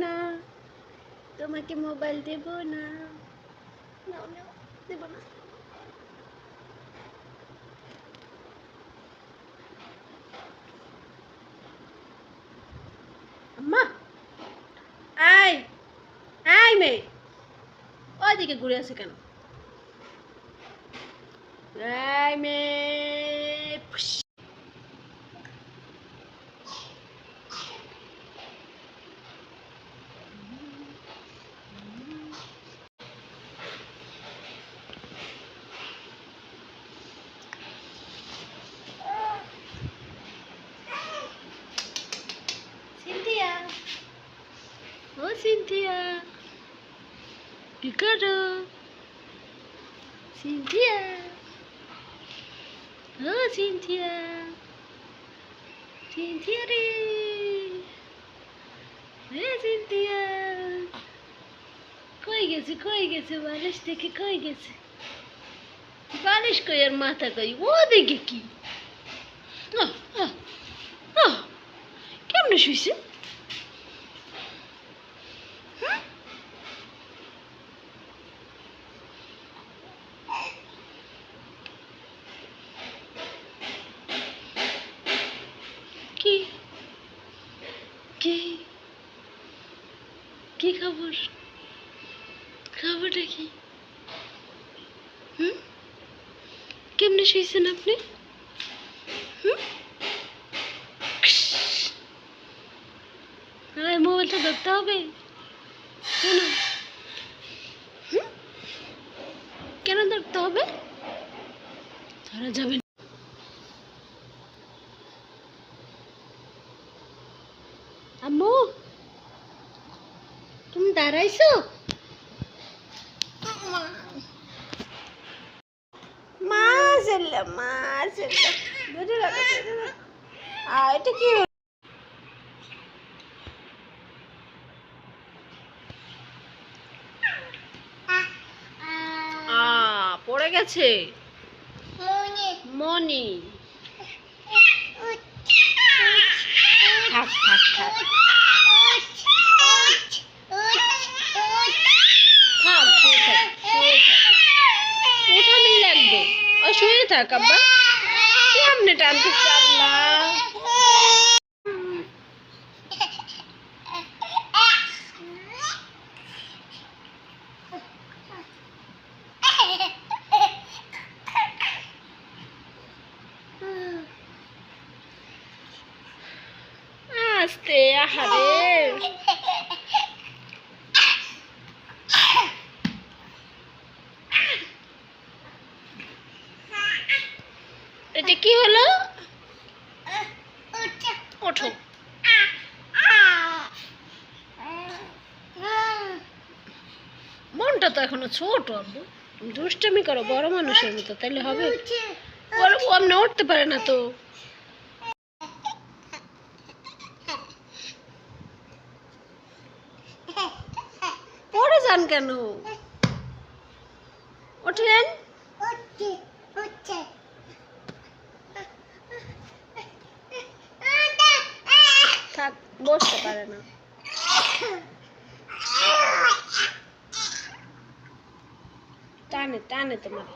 না, তোমাকে মোবাইল দেব না। নাও নাও, দেব না। আম্মা, আয় আয় মেয়ে, ওইদিকে ঘুরে আছে কেন? আয় মেয়ে। সিনথিয়া, ও সিনথিয়া, কি করো? সিনথিয়া, ও সিনথিয়া, সিনথিয়া রে, সিনথিয়া কই গেছে? কই গেছে? বালিশ থেকে কই গেছে? বালিশ কই আর মাথা কই? ও দেখে কি কেমনে শুইছে? কি কি কি খবর? খবরটা কি? কেমনে শুয়েছেন আপনি? মোবাইলটা ধরতে হবে কেন? কেন ধরতে হবে? ধরা যাবে না। আম্মু, তুমি দাঁড়াইছো? মাশাআল্লাহ মাশাআল্লাহ, ধরে রাখো ধরে রাখো। এটা কি পড়ে গেছে? মনি থাক থাক থাক ওখানেই লাগবে। ওই শুয়ে থাক আব্বা, কেমনে টানতে চাল্লা। আস্তে, আহারে এটা কি হলো? ওঠো। মনটা তো এখনো ছোট আব্বু, দুষ্টামি করো বড় মানুষের মতো, তাইলে হবে? ও আপনি উঠতে পারে না তো। পড়ে যান কেন? ওঠেন। থাক, বসতে পারে না। টানে টানে তোমার।